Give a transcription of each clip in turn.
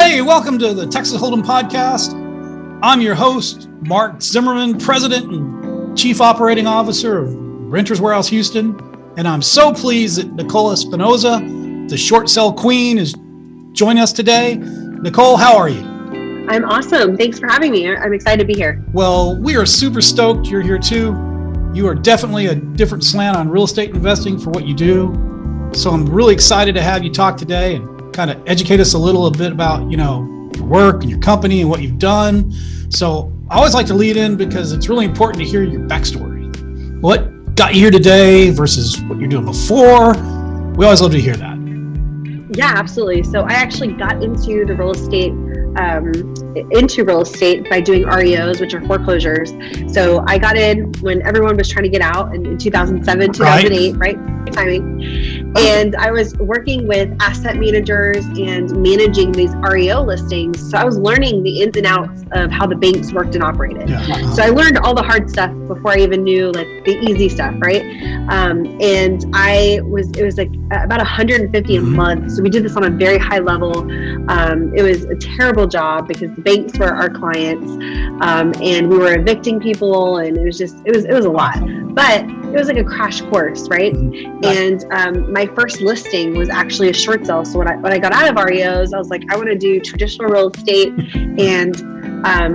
Hey, welcome to the Texas Hold'em Podcast. I'm your host, Mark Zimmerman, President and Chief Operating Officer of Renters Warehouse Houston. And I'm so pleased that Nicole Espinosa, the short sale queen, is joining us today. Nicole, how are you? I'm awesome. Thanks for having me. I'm excited to be here. Well, we are super stoked you're here too. You are definitely a different slant on real estate investing for what you do. So I'm really excited to have you talk today and kind of educate us a little bit about, your work and your company and what you've done. So I always like to lead in because it's really important to hear your backstory. What got you here today versus what you're doing before? We always love to hear that. Yeah, absolutely. So I actually got into the real estate by doing REOs, which are foreclosures. So I got in when everyone was trying to get out in 2007, 2008, right? Timing. And I was working with asset managers and managing these REO listings. So I was learning the ins and outs of how the banks worked and operated. Yeah. So I learned all the hard stuff before I even knew like the easy stuff, right? And it was like about 150 a month. So we did this on a very high level. It was a terrible job because the banks were our clients, and we were evicting people, and it was a lot. But it was like a crash course, right? And my first listing was actually a short sale. So when I got out of REOs, I was like, I want to do traditional real estate. And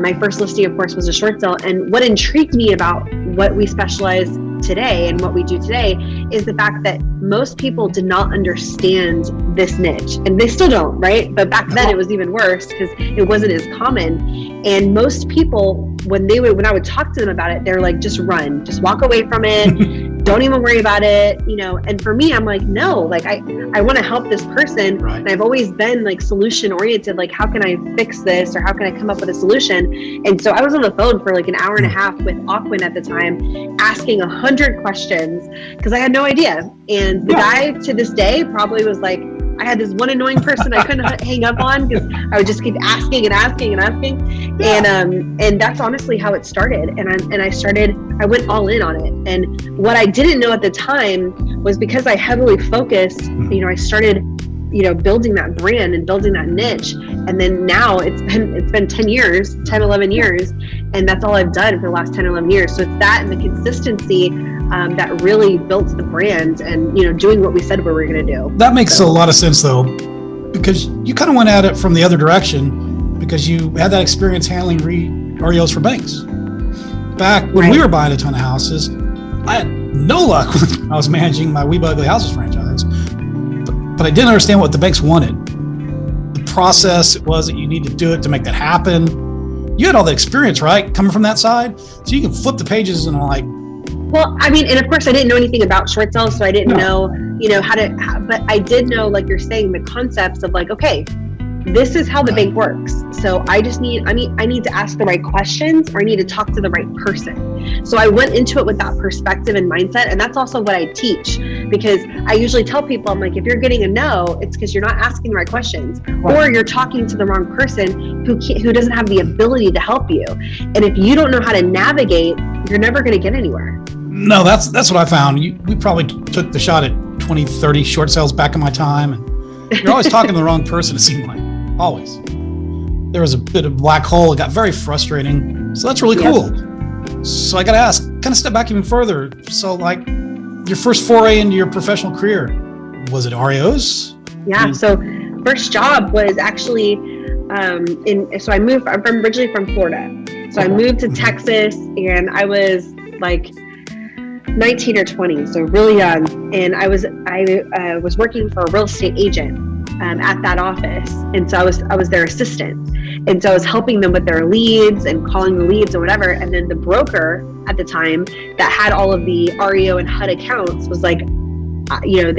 my first listing, of course, was a short sale. And what intrigued me about what we specialize today and what we do today is the fact that most people did not understand this niche, and they still don't, right? But back then it was even worse because it wasn't as common. And most people, when I would talk to them about it, they're like, just run, just walk away from it. Don't even worry about it, and for me, I'm like, no, like I want to help this person. Right. And I've always been like solution oriented, like how can I fix this or how can I come up with a solution? And so I was on the phone for like an hour and a half with Aquin at the time, asking 100 questions because I had no idea. And the guy to this day probably was like, I had this one annoying person I couldn't hang up on because I would just keep asking and asking and asking. Yeah. And that's honestly how it started. And I went all in on it. And what I didn't know at the time was because I heavily focused, I started, building that brand and building that niche. And then now it's been 10 years, 10, 11 years. And that's all I've done for the last 10, 11 years. So it's that and the consistency that really built the brand and, doing what we said we were going to do. That makes a lot of sense though, because you kind of went at it from the other direction because you had that experience handling REOs for banks. Back when we were buying a ton of houses, I had no luck when I was managing my We Buy Ugly Houses franchise, but I didn't understand what the banks wanted. The process it was that you need to do it to make that happen. You had all the experience, right? Coming from that side. So you can flip the pages and like, well, I mean, and of course I didn't know anything about short sales, so I didn't know, but I did know, like you're saying, the concepts of like, okay, this is how the bank works. So I need to ask the right questions, or I need to talk to the right person. So I went into it with that perspective and mindset. And that's also what I teach, because I usually tell people, I'm like, if you're getting a no, it's because you're not asking the right questions, or you're talking to the wrong person who doesn't have the ability to help you. And if you don't know how to navigate, you're never going to get anywhere. No, that's what I found. We probably took the shot at 20, 30 short sales back in my time. And you're always talking to the wrong person, it seemed like. Always. There was a bit of black hole. It got very frustrating. So that's really cool. So I got to ask, kind of step back even further. So like your first foray into your professional career, was it REOs? Yeah. So first job was actually I'm originally from Florida. So I moved to Texas and I was like 19 or 20, so really young. And I was working for a real estate agent at that office. And so I was their assistant. And so I was helping them with their leads and calling the leads or whatever. And then the broker at the time that had all of the REO and HUD accounts was like,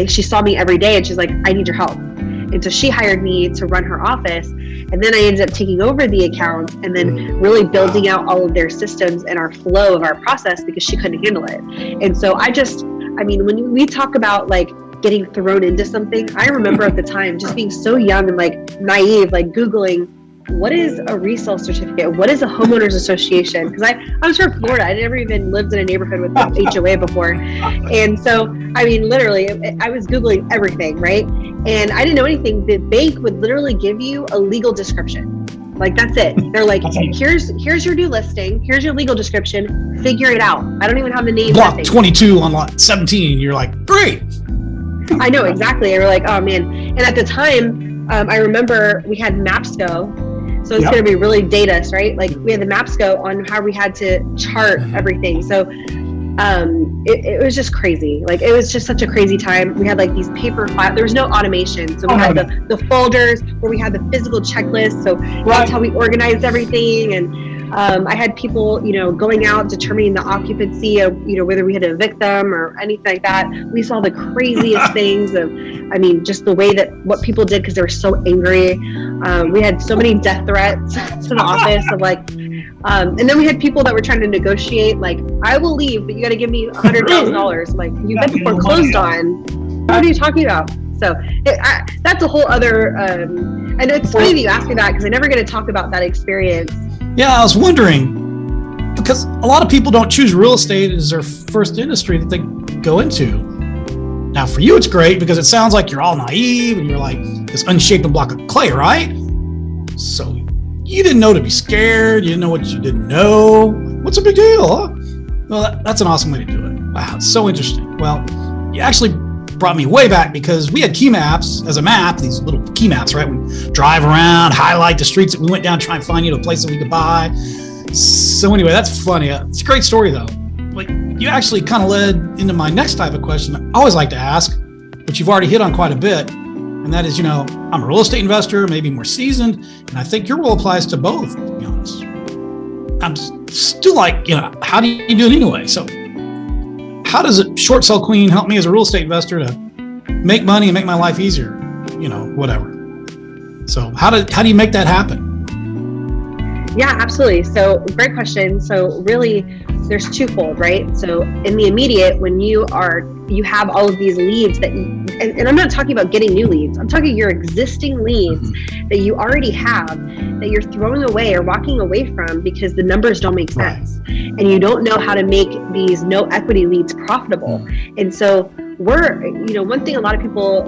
she saw me every day and she's like, I need your help. And so she hired me to run her office. And then I ended up taking over the accounts and then really building out all of their systems and our flow of our process because she couldn't handle it. And so when we talk about like getting thrown into something, I remember at the time just being so young and like naive, like Googling what is a resale certificate? What is a homeowners association? Because I was from Florida. I never even lived in a neighborhood with an HOA before. And so, I mean, literally, I was Googling everything, right? And I didn't know anything. The bank would literally give you a legal description. Like, that's it. They're like, here's your new listing. Here's your legal description. Figure it out. I don't even have the name. Block 22 on lot 17. You're like, great. I know, exactly. And we're like, oh man. And at the time, I remember we had MapsGo. So it's going to be really data, right? Like, we had the MapsGo on how we had to chart everything. So it was just crazy. Like, it was just such a crazy time. We had like these paper files. There was no automation. So we had the folders where we had the physical checklist. So that's how we organized everything. And I had people, going out, determining the occupancy of, whether we had to evict them or anything like that. We saw the craziest things of, just the way that what people did because they were so angry. We had so many death threats to the office of like, and then we had people that were trying to negotiate, like, I will leave, but you got to give me $100,000. Like, you've been foreclosed on. What are you talking about? So that's a whole other, and it's funny that you asked me that because I never get to talk about that experience. Yeah, I was wondering, because a lot of people don't choose real estate as their first industry that they go into. Now, for you, it's great because it sounds like you're all naive and you're like this unshapen block of clay, right? So you didn't know to be scared. You didn't know what you didn't know. What's a big deal, huh? Well, that's an awesome way to do it. Wow, it's so interesting. Well, you actually brought me way back because we had key maps as a map, these little key maps, right? We drive around, highlight the streets that we went down, try and find, a place that we could buy. So anyway, that's funny. It's a great story though. Like, you actually kind of led into my next type of question I always like to ask, which you've already hit on quite a bit. And that is, I'm a real estate investor, maybe more seasoned, and I think your role applies to both, to be honest. I'm still like, how do you do it anyway? So how does a short sell queen help me as a real estate investor to make money and make my life easier? Whatever. So how do you make that happen? Yeah, absolutely. So great question. So really, there's twofold, right? So in the immediate, when you have all of these leads that and I'm not talking about getting new leads. I'm talking your existing leads that you already have that you're throwing away or walking away from because the numbers don't make sense. And you don't know how to make these no equity leads profitable. And so we're, one thing a lot of people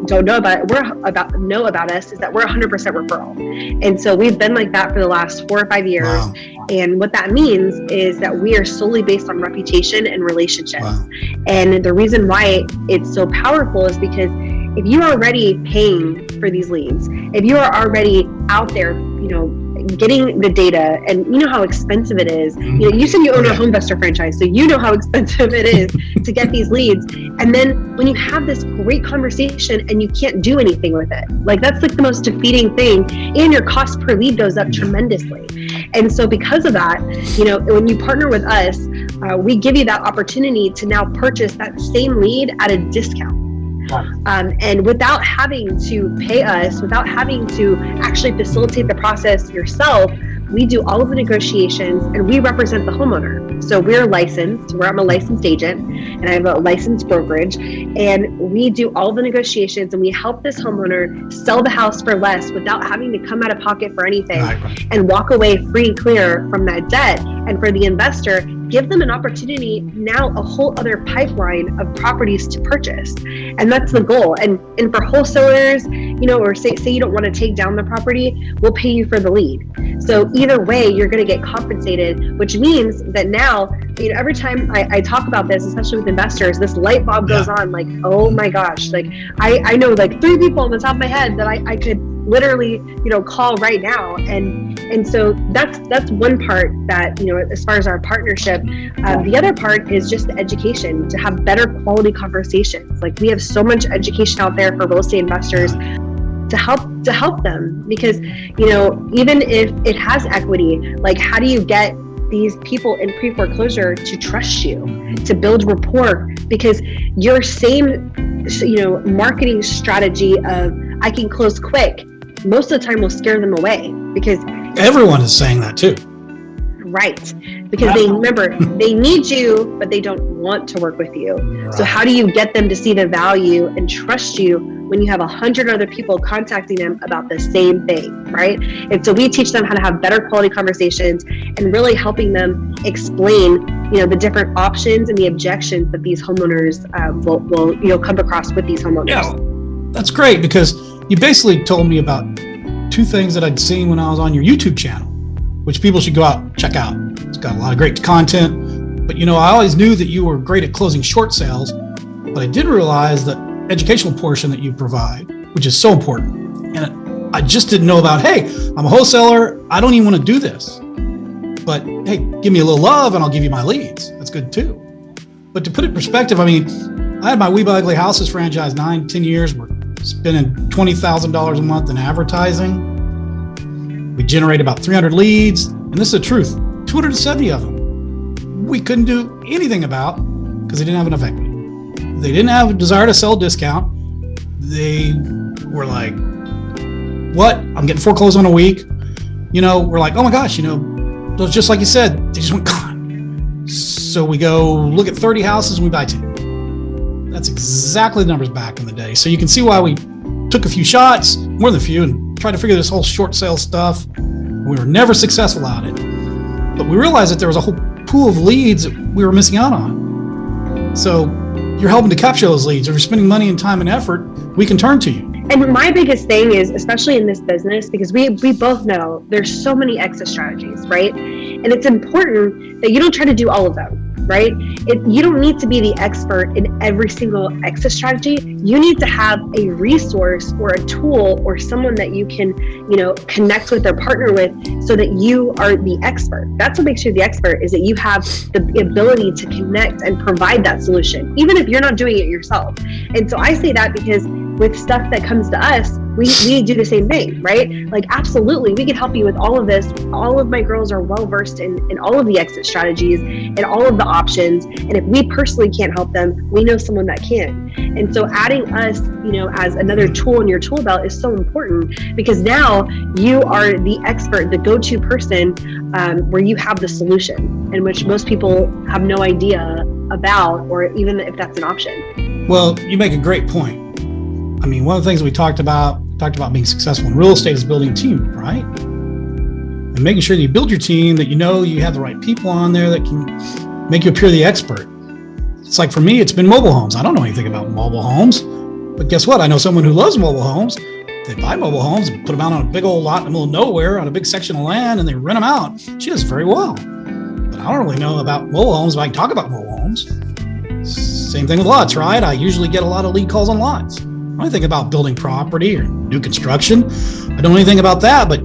don't know about us is that we're 100% referral. And so we've been like that for the last 4 or 5 years. Wow. And what that means is that we are solely based on reputation and relationships. Wow. And the reason why it's so powerful is because if you are already paying for these leads, if you are already out there, getting the data, and you know how expensive it is. You said you own a HomeVestor franchise, so you know how expensive it is to get these leads. And then when you have this great conversation and you can't do anything with it, like, that's like the most defeating thing. And your cost per lead goes up tremendously. And so because of that, when you partner with us, we give you that opportunity to now purchase that same lead at a discount. And without having to pay us, without having to actually facilitate the process yourself, we do all of the negotiations and we represent the homeowner. So we're licensed, I'm a licensed agent and I have a licensed brokerage, and we do all the negotiations and we help this homeowner sell the house for less without having to come out of pocket for anything and walk away free and clear from that debt. And for the investor, give them an opportunity, now a whole other pipeline of properties to purchase. And that's the goal. And for wholesalers, or say you don't want to take down the property, we'll pay you for the lead. So either way, you're going to get compensated, which means that now, every time I talk about this, especially with investors, this light bulb goes on, like, oh my gosh, like I know like 3 people on the top of my head that I could literally, call right now. And so that's one part that, as far as our partnership, the other part is just the education, to have better quality conversations. Like, we have so much education out there for real estate investors to help them, because, even if it has equity, like, how do you get these people in pre-foreclosure to trust you, to build rapport? Because your same, marketing strategy of I can close quick, most of the time will scare them away, because everyone is saying that too. Right. Because they remember they need you, but they don't want to work with you. Right. So how do you get them to see the value and trust you when you have 100 other people contacting them about the same thing, right? And so we teach them how to have better quality conversations and really helping them explain, the different options and the objections that these homeowners will come across with these homeowners. Yeah, that's great, because you basically told me about 2 things that I'd seen when I was on your YouTube channel, which people should go out and check out. It's got a lot of great content, but I always knew that you were great at closing short sales, but I didn't realize the educational portion that you provide, which is so important. And I just didn't know about, hey, I'm a wholesaler, I don't even want to do this, but hey, give me a little love and I'll give you my leads. That's good too. But to put it in perspective, I had my We Buy Ugly Houses franchise 9-10 years. We're spending $20,000 a month in advertising. We generate about 300 leads, and this is the truth, 270 of them we couldn't do anything about because they didn't have enough equity. They didn't have a desire to sell a discount. They were like, what? I'm getting foreclosed on a week. We're like, oh my gosh, just like you said, they just went gone. So we go look at 30 houses and we buy 10. That's exactly the numbers back in the day. So you can see why we took a few shots, more than a few, and tried to figure this whole short sale stuff. We were never successful at it. But we realized that there was a whole pool of leads that we were missing out on. So you're helping to capture those leads. If you're spending money and time and effort, we can turn to you. And my biggest thing is, especially in this business, because we both know there's so many exit strategies, right? And it's important that you don't try to do all of them, right? You don't need to be the expert in every single exit strategy. You need to have a resource or a tool or someone that you can, connect with or partner with so that you are the expert. That's what makes you the expert, is that you have the ability to connect and provide that solution, even if you're not doing it yourself. And so I say that because with stuff that comes to us, we do the same thing, right? Like, absolutely, we can help you with all of this. All of my girls are well versed in all of the exit strategies and all of the options. And if we personally can't help them, we know someone that can. And so adding us, as another tool in your tool belt is so important, because now you are the expert, the go-to person, where you have the solution, in which most people have no idea about, or even if that's an option. Well, you make a great point. One of the things we talked about being successful in real estate is building a team, right? And making sure that you build your team, that you have the right people on there that can make you appear the expert. It's like, for me, it's been mobile homes. I don't know anything about mobile homes, but guess what? I know someone who loves mobile homes. They buy mobile homes and put them out on a big old lot in the middle of nowhere on a big section of land, and they rent them out. She does very well. But I don't really know about mobile homes, but I can talk about mobile homes. Same thing with lots, right? I usually get a lot of lead calls on lots. I don't think about building property or new construction. I don't know anything about that, but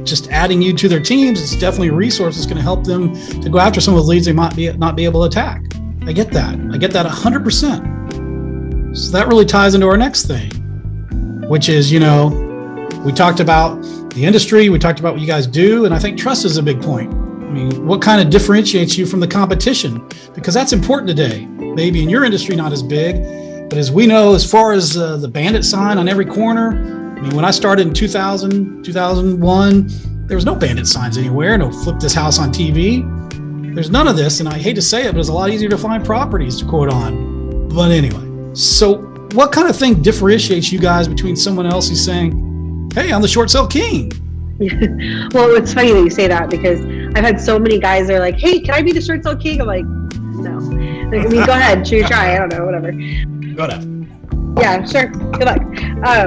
just adding you to their teams, it's definitely a resource that's going to help them to go after some of the leads they might not be able to attack. I get that 100%. So that really ties into our next thing, which is, we talked about the industry, we talked about what you guys do, and I think trust is a big point. What kind of differentiates you from the competition? Because that's important today. Maybe in your industry, not as big. But as we know, as far as the bandit sign on every corner, when I started in 2000, 2001, there was no bandit signs anywhere, no flip this house on TV. There's none of this, and I hate to say it, but it's a lot easier to find properties to quote on. But anyway, so what kind of thing differentiates you guys between someone else who's saying, hey, I'm the short sale king? Well, it's funny that you say that, because I've had so many guys that are like, hey, can I be the short sale king? I'm like, no. Go ahead, try, I don't know, whatever. Go ahead. Yeah, sure. Good luck.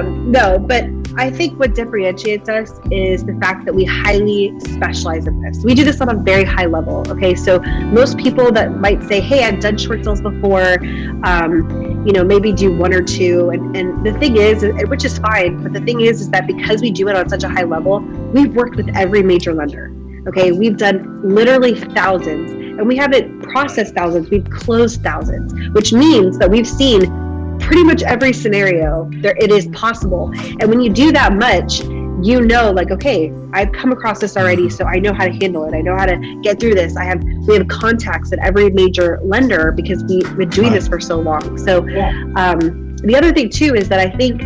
No, but I think what differentiates us is the fact that we highly specialize in this. We do this on a very high level. Okay, so most people that might say, hey, I've done short sales before, maybe do 1 or 2. And the thing is, which is fine, but the thing is that because we do it on such a high level, we've worked with every major lender. Okay, we've done literally thousands, and we haven't processed thousands, we've closed thousands, which means that we've seen pretty much every scenario there it is possible. And when you do that much, like, okay, I've come across this already, so I know how to handle it. I know how to get through this. We have contacts at every major lender because we've been doing this for so long. So the other thing too is that I think,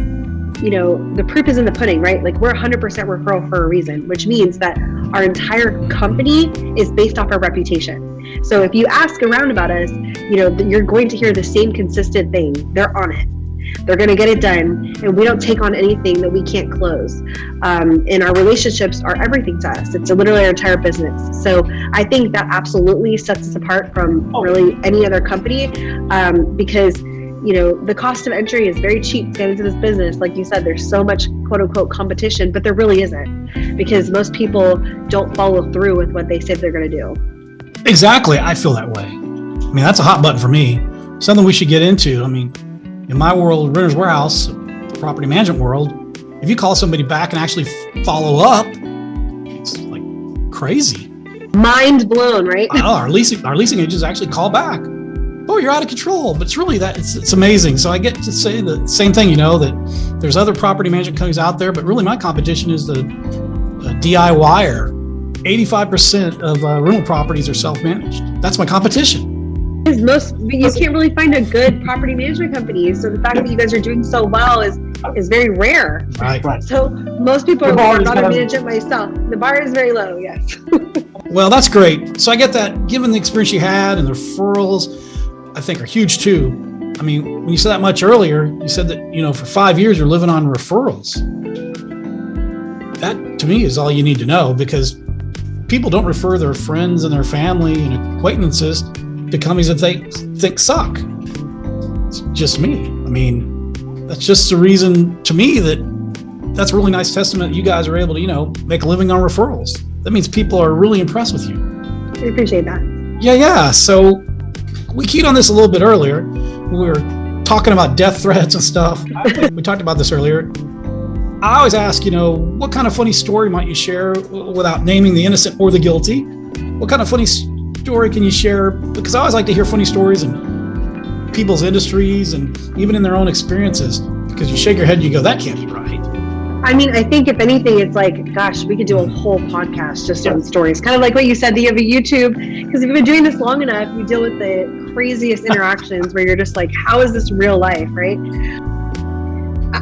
the proof is in the pudding, right? Like, we're 100% referral for a reason, which means that our entire company is based off our reputation. So if you ask around about us, you're going to hear the same consistent thing. They're on it. They're going to get it done, and we don't take on anything that we can't close. And our relationships are everything to us. It's literally our entire business. So I think that absolutely sets us apart from really any other company, because the cost of entry is very cheap to get into this business. Like you said, there's so much quote unquote competition, but there really isn't, because most people don't follow through with what they say they're going to do. Exactly. I feel that way. I mean, that's a hot button for me. Something we should get into. I mean, in my world, Renter's Warehouse, property management world, if you call somebody back and actually follow up, it's like crazy. Mind blown, right? I know, our leasing agents actually call back. Oh, you're out of control. But it's really that it's amazing. So I get to say the same thing, that there's other property management companies out there, but really my competition is the DIYer. 85% of rental properties are self-managed. That's my competition. You can't really find a good property management company. So the fact that you guys are doing so well is very rare. Right. So most people are like, I'm not going to manage it myself. The bar is very low, yes. Well, that's great. So I get that, given the experience you had, and the referrals, I think are huge too. I mean, when you said that much earlier, you said that, for 5 years you're living on referrals. That to me is all you need to know, because people don't refer their friends and their family and acquaintances to companies that they think suck. It's just me. I mean, that's just the reason to me that's a really nice testament that you guys are able to, make a living on referrals. That means people are really impressed with you. I appreciate that. Yeah. So we keyed on this a little bit earlier. We were talking about death threats and stuff. We talked about this earlier. I always ask, what kind of funny story might you share without naming the innocent or the guilty? What kind of funny story can you share? Because I always like to hear funny stories in people's industries and even in their own experiences, because you shake your head and you go, that can't be right. I mean, I think if anything, it's like, gosh, we could do a whole podcast just on stories. Kind of like what you said, that you have a YouTube, because if you've been doing this long enough, you deal with the craziest interactions where you're just like, how is this real life, right?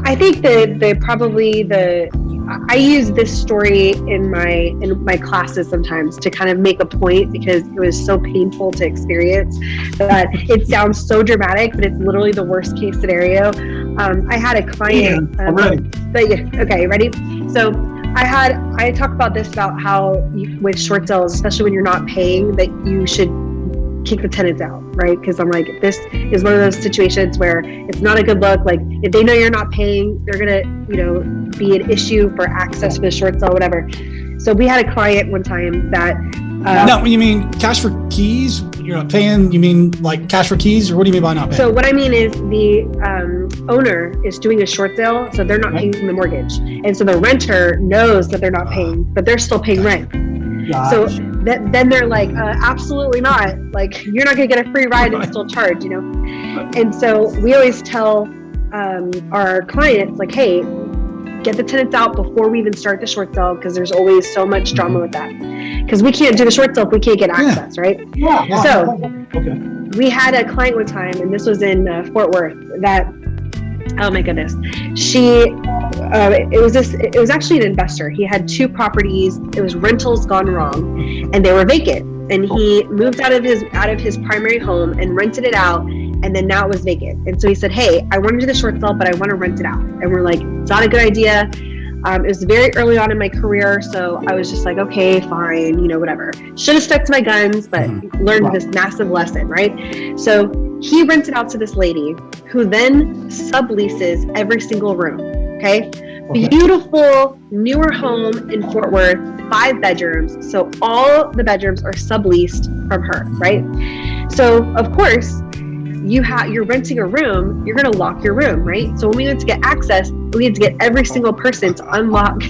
I think I use this story in my classes sometimes to kind of make a point, because it was so painful to experience that it sounds so dramatic, but it's literally the worst case scenario. I had a client. Okay, ready? So I talk about this, about how with short sales, especially when you're not paying, that you should kick the tenants out, right? Because I'm like, this is one of those situations where it's not a good look. Like, if they know you're not paying, they're gonna, be an issue for access for the short sale, whatever. So we had a client one time that. No, you mean cash for keys? You're not paying? You mean like cash for keys, or what do you mean by not paying? So what I mean is the owner is doing a short sale, so they're not paying the mortgage, and so the renter knows that they're not paying, but they're still paying rent. Gosh. So then they're like, absolutely not. Like, you're not going to get a free ride and still charge, And so we always tell our clients, like, hey, get the tenants out before we even start the short sale, because there's always so much drama with that. Because we can't do the short sale if we can't get access, right? Yeah. So we had a client one time, and this was in Fort Worth, that, oh my goodness, it was actually an investor. He had 2 properties. It was rentals gone wrong, and they were vacant. And he moved out of his primary home and rented it out, and then now it was vacant. And so he said, hey, I want to do the short sale, but I want to rent it out. And we're like, it's not a good idea. It was very early on in my career, so I was just like, okay, fine, whatever. Should have stuck to my guns, but learned this massive lesson, right? So he rented out to this lady, who then subleases every single room. Okay. Beautiful newer home in Fort Worth, 5 bedrooms. So all the bedrooms are subleased from her, right? So of course, you're renting a room, you're going to lock your room, right? So when we went to get access, we had to get every single person to unlock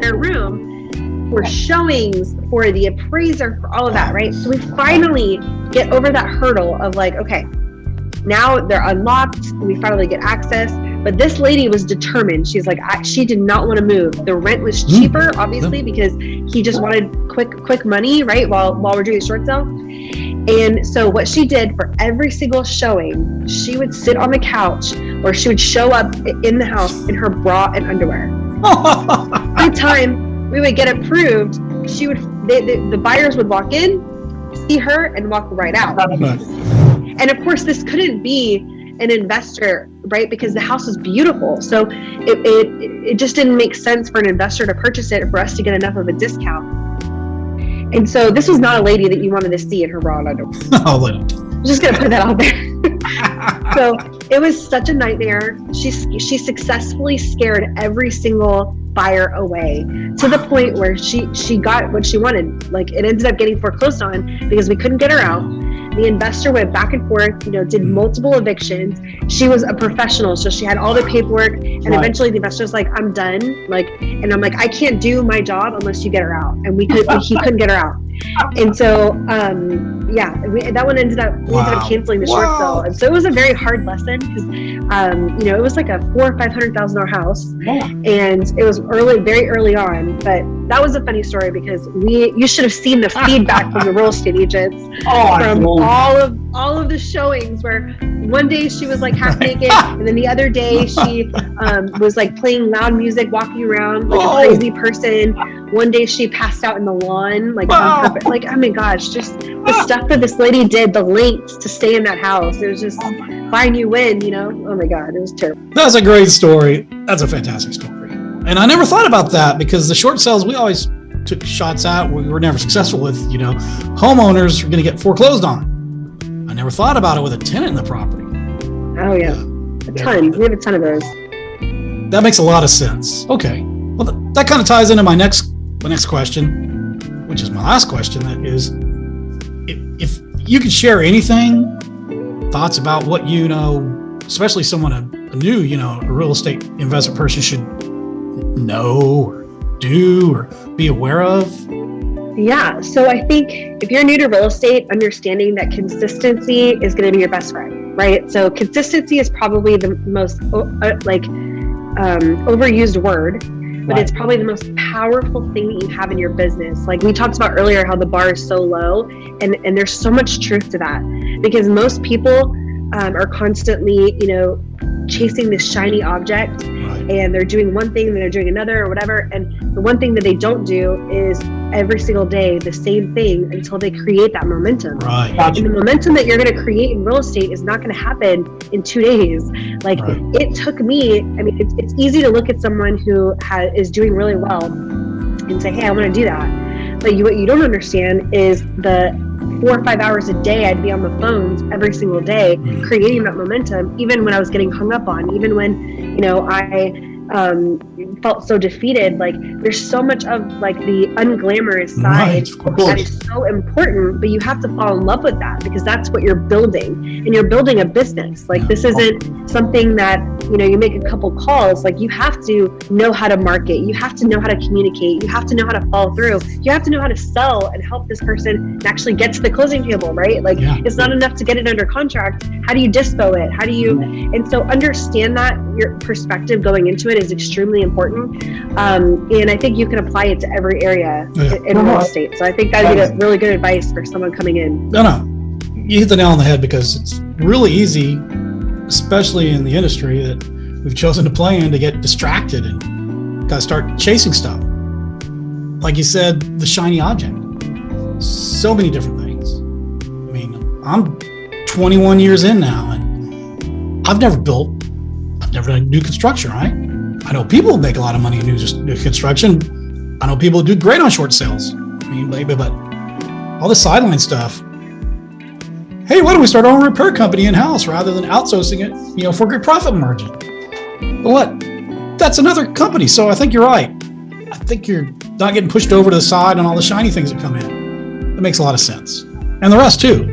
their room for showings, for the appraiser, for all of that, right? So we finally get over that hurdle of like, okay, now they're unlocked, we finally get access. But this lady was determined. She's like, she did not want to move. The rent was cheaper, obviously, because he just wanted quick money, right? While we're doing the short sale. And so what she did for every single showing, she would sit on the couch, or she would show up in the house in her bra and underwear. By the time we would get approved, the buyers would walk in, see her and walk right out. And of course, this couldn't be an investor, right? Because the house was beautiful. So it just didn't make sense for an investor to purchase it for us to get enough of a discount. And so this was not a lady that you wanted to see in her raw underwear. I'm just going to put that out there. So it was such a nightmare. She successfully scared every single buyer away to the point where she got what she wanted. Like, it ended up getting foreclosed on because we couldn't get her out. The investor went back and forth, did multiple evictions. She was a professional, so she had all the paperwork. And eventually the investor was like, I'm done. And I'm like, I can't do my job unless you get her out. And he couldn't get her out. And so, that one ended up canceling the short sale. And so it was a very hard lesson because, it was like a $400,000 or $500,000 house, and it was very early on. But that was a funny story because you should have seen the feedback from the real estate agents from all of the showings where one day she was like half naked, and then the other day she was like playing loud music, walking around like a crazy person. One day she passed out in the lawn, like on purpose. Like, oh my gosh, just the stuff that this lady did, the lengths to stay in that house. It was just fine, you win, Oh my God, it was terrible. That's a great story. That's a fantastic story. And I never thought about that because the short sales we always took shots at, we were never successful with, homeowners are going to get foreclosed on. I never thought about it with a tenant in the property. Oh yeah, a ton. We have a ton of those. That makes a lot of sense. Okay. Well, that kind of ties into my next question, which is my last question. That is, if you could share anything, thoughts about what especially someone a new, a real estate investment person should know or do or be aware of. Yeah. So I think if you're new to real estate, understanding that consistency is going to be your best friend, right? So consistency is probably the most overused word, but it's probably the most powerful thing that you have in your business. Like we talked about earlier, how the bar is so low, and there's so much truth to that because most people are constantly, chasing this shiny object, and they're doing one thing, then they're doing another or whatever. And the one thing that they don't do is every single day the same thing until they create that momentum. Right. And the momentum that you're going to create in real estate is not going to happen in 2 days. It took me, it's easy to look at someone who is doing really well and say, hey, I want to do that. But what you don't understand is the 4 or 5 hours a day I'd be on the phones every single day creating that momentum, even when I was getting hung up on, even when I felt so defeated. Like there's so much of like the unglamorous side that is so important, but you have to fall in love with that because that's what you're building, and you're building a business. Like this isn't something that you make a couple calls. Like you have to know how to market, you have to know how to communicate, you have to know how to follow through, you have to know how to sell and help this person actually get to the closing table, right? Like it's not enough to get it under contract. How do you dispo it? How do you and so understand that your perspective going into it is extremely important, and I think you can apply it to every area in real estate. So I think that'd be really good advice for someone coming in. No, you hit the nail on the head because it's really easy, especially in the industry that we've chosen to play in, to get distracted and got to start chasing stuff. Like you said, the shiny object. So many different things. I'm 21 years in now, and I've never done new construction, right? I know people make a lot of money in new construction. I know people do great on short sales. But all the sideline stuff. Hey, why don't we start our own repair company in-house rather than outsourcing it, for a good profit margin? But what? That's another company. So I think you're right. I think you're not getting pushed over to the side on all the shiny things that come in. That makes a lot of sense. And the rest too.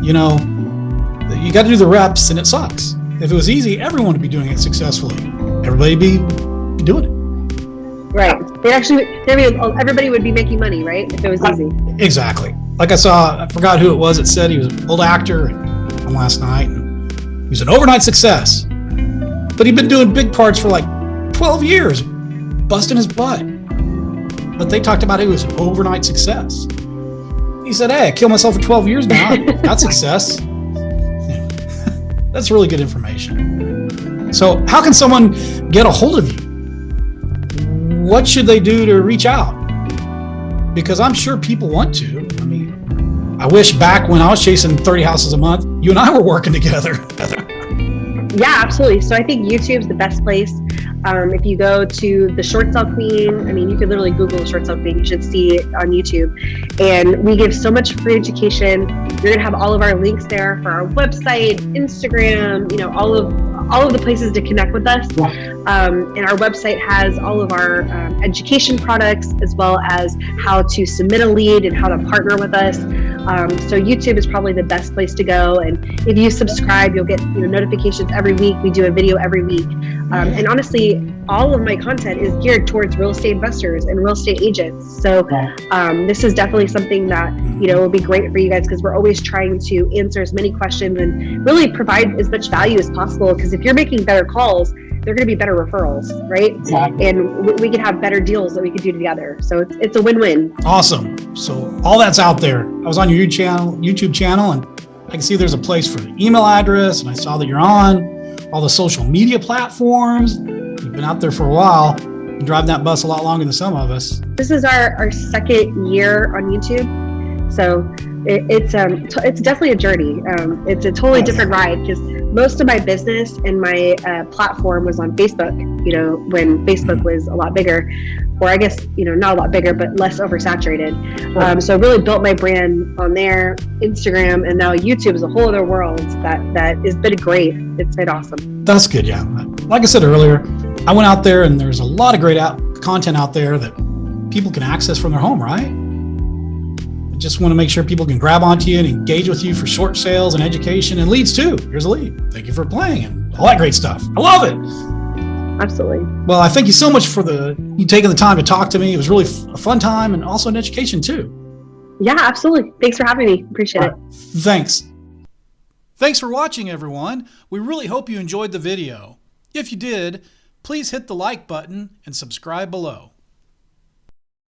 You got to do the reps, and it sucks. If it was easy, everyone would be doing it successfully. Everybody be doing it. Right. Everybody would be making money, right? If it was easy. Exactly. Like I forgot who it was that said he was an old actor on last night. And he was an overnight success. But he'd been doing big parts for like 12 years, busting his butt. But they talked about it was an overnight success. He said, hey, I killed myself for 12 years now. That's success. That's really good information. So how can someone get a hold of you? What should they do to reach out? Because I'm sure people want to. I wish back when I was chasing 30 houses a month, you and I were working together. Yeah, absolutely. So I think YouTube's the best place. If you go to the short sale queen, I mean, you could literally Google the short sale queen. You should see it on YouTube. And we give so much free education. You're going to have all of our links there for our website, Instagram, all of the places to connect with us. And our website has all of our education products, as well as how to submit a lead and how to partner with us. So YouTube is probably the best place to go. And if you subscribe, you'll get notifications every week. We do a video every week. And honestly, all of my content is geared towards real estate investors and real estate agents. So this is definitely something that will be great for you guys, because we're always trying to answer as many questions and really provide as much value as possible. Because if you're making better calls, they're going to be better referrals, right? Exactly. And we could have better deals that we could do together. So it's a win-win. Awesome. So all that's out there. I was on your YouTube channel, and I can see there's a place for the email address, and I saw that you're on all the social media platforms. You've been out there for a while. You drive that bus a lot longer than some of us. This is our second year on YouTube. So it's definitely a journey. It's a totally different ride, because most of my business and my platform was on Facebook, when Facebook was a lot bigger, or I guess, not a lot bigger, but less oversaturated. So I really built my brand on there, Instagram, and now YouTube is a whole other world that has been great. It's been awesome. That's good. Yeah. Like I said earlier, I went out there and there's a lot of great content out there that people can access from their home, right? I just want to make sure people can grab onto you and engage with you for short sales and education and leads too. Here's a lead. Thank you for playing and all that great stuff. I love it. Absolutely. Well, I thank you so much for you taking the time to talk to me. It was really a fun time, and also an education too. Yeah, absolutely. Thanks for having me. Appreciate it. Thanks. Thanks for watching, everyone. We really hope you enjoyed the video. If you did, please hit the like button and subscribe below.